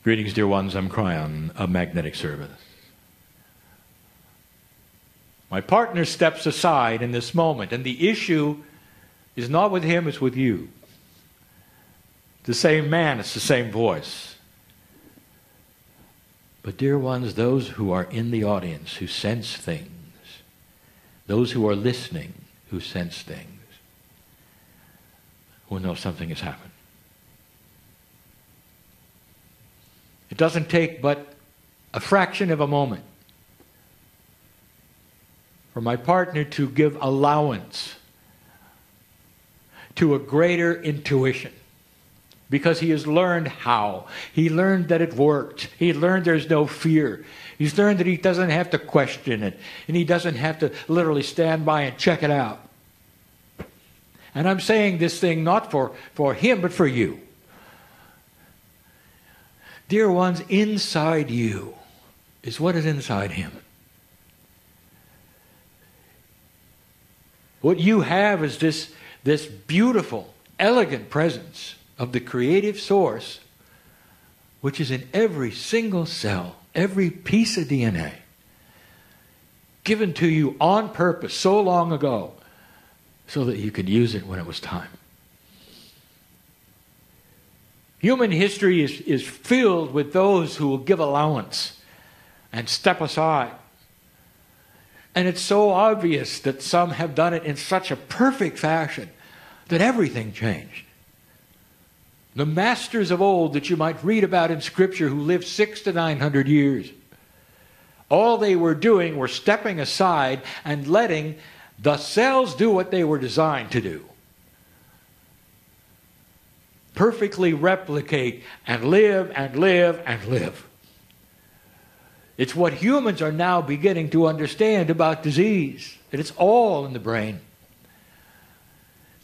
Greetings, dear ones. I'm Kryon of Magnetic Service. My partner steps aside in this moment, and the issue is not with him, it's with you. The same man, it's the same voice. But dear ones, those who are in the audience who sense things, those who are listening who sense things, will know something has happened. It doesn't take but a fraction of a moment for my partner to give allowance to a greater intuition, because he has learned how. He learned that it worked. He learned there's no fear. He's learned that he doesn't have to question it, and he doesn't have to literally stand by and check it out. And I'm saying this thing not for him, but for you. Dear ones, inside you is what is inside him. What you have is this beautiful, elegant presence of the creative source, which is in every single cell, every piece of DNA, given to you on purpose so long ago, so that you could use it when it was time. Human history is filled with those who will give allowance and step aside. And it's so obvious that some have done it in such a perfect fashion that everything changed. The masters of old that you might read about in Scripture who lived 600 to 900 years, all they were doing were stepping aside and letting the cells do what they were designed to do. Perfectly replicate and live and live and live. It's what humans are now beginning to understand about disease, that it's all in the brain.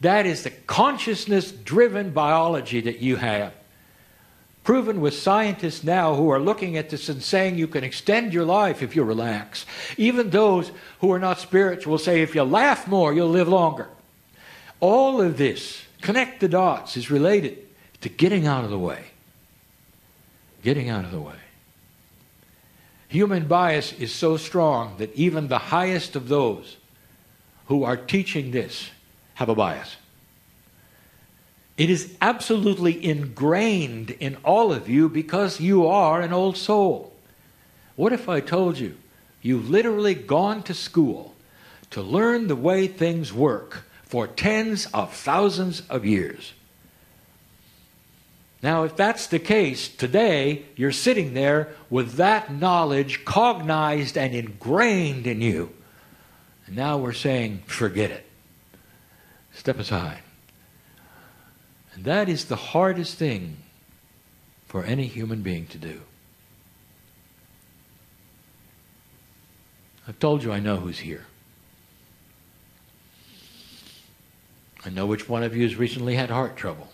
That is the consciousness-driven biology that you have. Proven with scientists now who are looking at this and saying you can extend your life if you relax. Even those who are not spiritual say if you laugh more, you'll live longer. All of this, connect the dots, is related to getting out of the way. Getting out of the way. Human bias is so strong that even the highest of those who are teaching this have a bias. It is absolutely ingrained in all of you because you are an old soul. What if I told you you've literally gone to school to learn the way things work for tens of thousands of years? Now, if that's the case, today you're sitting there with that knowledge cognized and ingrained in you. And now we're saying, forget it. Step aside. And that is the hardest thing for any human being to do. I've told you I know who's here. I know which one of you has recently had heart trouble.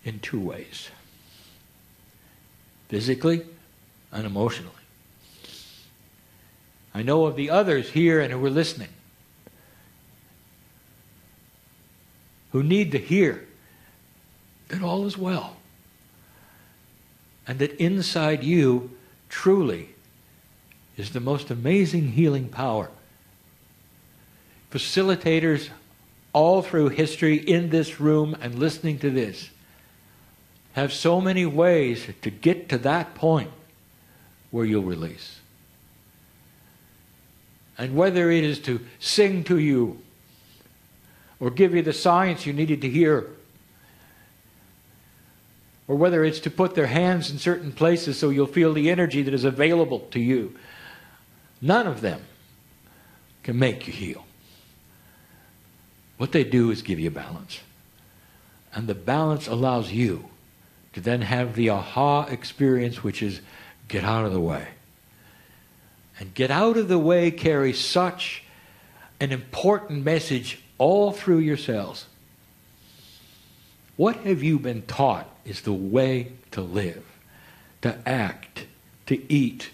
In two ways. Physically and emotionally. I know of the others here and who are listening, who need to hear that all is well. And that inside you truly is the most amazing healing power. Facilitators all through history in this room and listening to this have so many ways to get to that point where you'll release. And whether it is to sing to you or give you the science you needed to hear, or whether it's to put their hands in certain places so you'll feel the energy that is available to you, none of them can make you heal. What they do is give you balance. And the balance allows you to then have the aha experience, which is get out of the way. And get out of the way carries such an important message all through your cells. What have you been taught is the way to live, to act, to eat?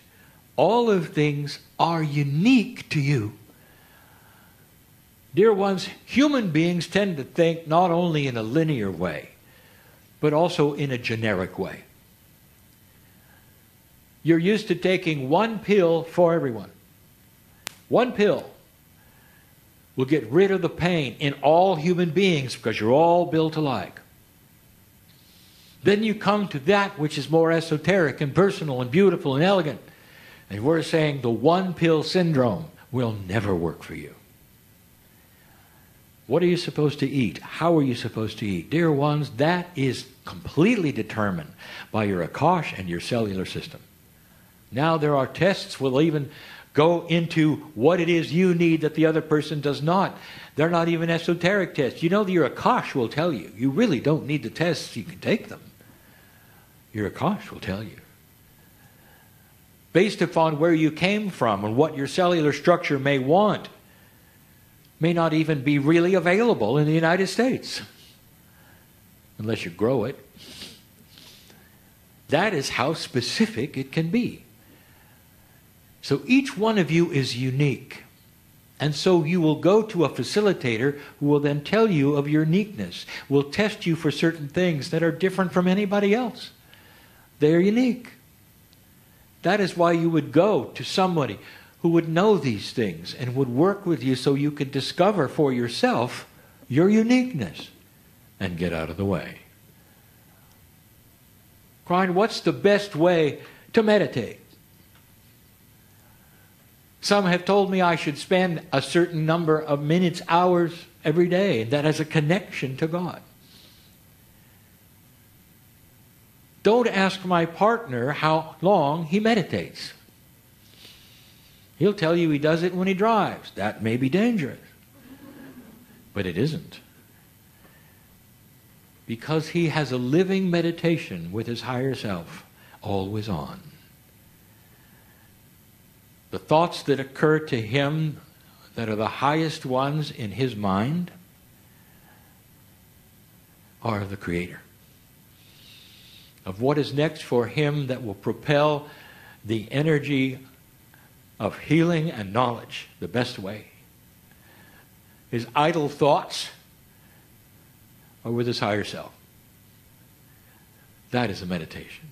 All of things are unique to you. Dear ones, human beings tend to think not only in a linear way, but also in a generic way. You're used to taking one pill for everyone. One pill will get rid of the pain in all human beings because you're all built alike. Then you come to that which is more esoteric and personal and beautiful and elegant. And we're saying the one pill syndrome will never work for you. What are you supposed to eat? How are you supposed to eat? Dear ones, that is completely determined by your Akash and your cellular system. Now there are tests will even go into what it is you need that the other person does not. They're not even esoteric tests. You know, your Akash will tell you. You really don't need the tests. You can take them. Your Akash will tell you. Based upon where you came from and what your cellular structure may want, may not even be really available in the United States. Unless you grow it. That is how specific it can be. So each one of you is unique. And so you will go to a facilitator who will then tell you of your uniqueness, will test you for certain things that are different from anybody else. They are unique. That is why you would go to somebody who would know these things and would work with you so you could discover for yourself your uniqueness and get out of the way. Kryon, what's the best way to meditate? Some have told me I should spend a certain number of minutes, hours every day, and that has a connection to God. Don't ask my partner how long he meditates. He'll tell you he does it when he drives. That may be dangerous. But it isn't. Because he has a living meditation with his higher self always on. The thoughts that occur to him that are the highest ones in his mind are of the Creator. Of what is next for him that will propel the energy of healing and knowledge the best way. His idle thoughts are with his higher self. That is a meditation.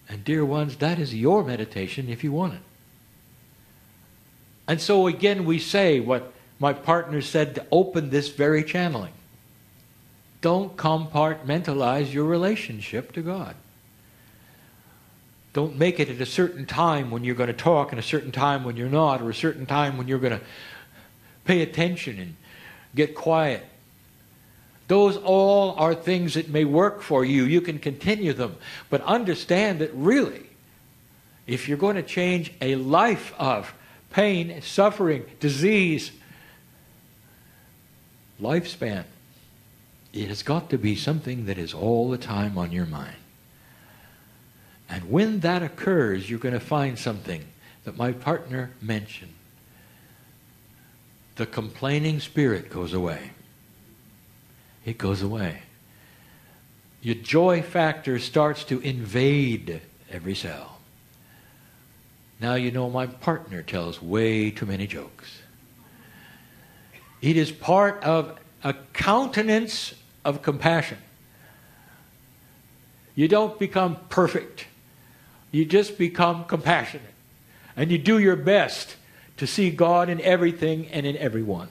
And dear ones, that is your meditation if you want it. And so again we say what my partner said to open this very channeling. Don't compartmentalize your relationship to God. Don't make it at a certain time when you're going to talk and a certain time when you're not, or a certain time when you're going to pay attention and get quiet. Those all are things that may work for you. You can continue them. But understand that really, if you're going to change a life of pain, suffering, disease, lifespan, it has got to be something that is all the time on your mind. And when that occurs, you're going to find something that my partner mentioned. The complaining spirit goes away. It goes away. Your joy factor starts to invade every cell. Now you know my partner tells way too many jokes. It is part of a countenance of compassion. You don't become perfect. You just become compassionate. And you do your best to see God in everything and in everyone.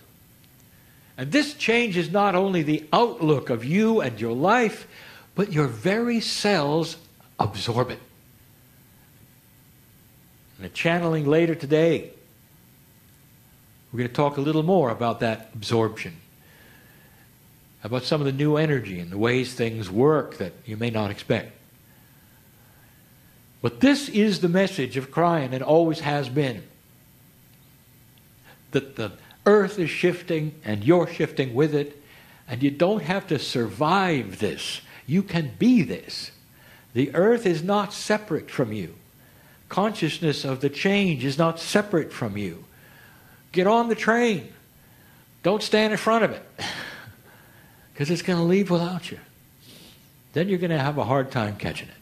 And this changes not only the outlook of you and your life, but your very cells absorb it. In a channeling later today, we're going to talk a little more about that absorption. About some of the new energy and the ways things work that you may not expect. But this is the message of Kryon and always has been. That the earth is shifting and you're shifting with it. And you don't have to survive this. You can be this. The earth is not separate from you. Consciousness of the change is not separate from you. Get on the train. Don't stand in front of it. Because it's going to leave without you. Then you're going to have a hard time catching it.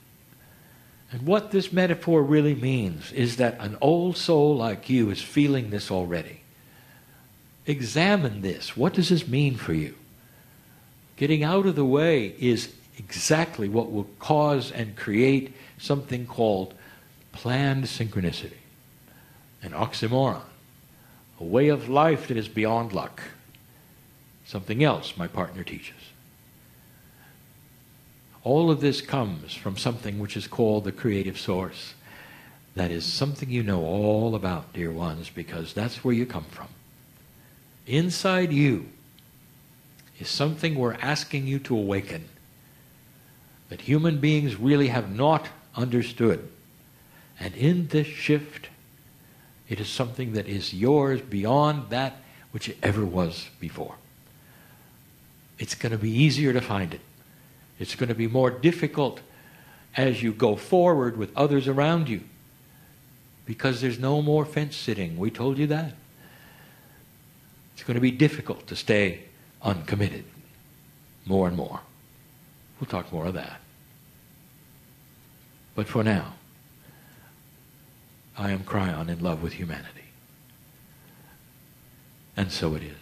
And what this metaphor really means is that an old soul like you is feeling this already. examine this. What does this mean for you? Getting out of the way is exactly what will cause and create something called planned synchronicity, an oxymoron, a way of life that is beyond luck. Something else my partner teaches. All of this comes from something which is called the creative source. That is something you know all about, dear ones, because that's where you come from. Inside you is something we're asking you to awaken, that human beings really have not understood. And in this shift, it is something that is yours beyond that which it ever was before. It's going to be easier to find it. It's going to be more difficult as you go forward with others around you, because there's no more fence sitting. We told you that. It's going to be difficult to stay uncommitted more and more. We'll talk more of that. But for now, I am Kryon in love with humanity. And so it is.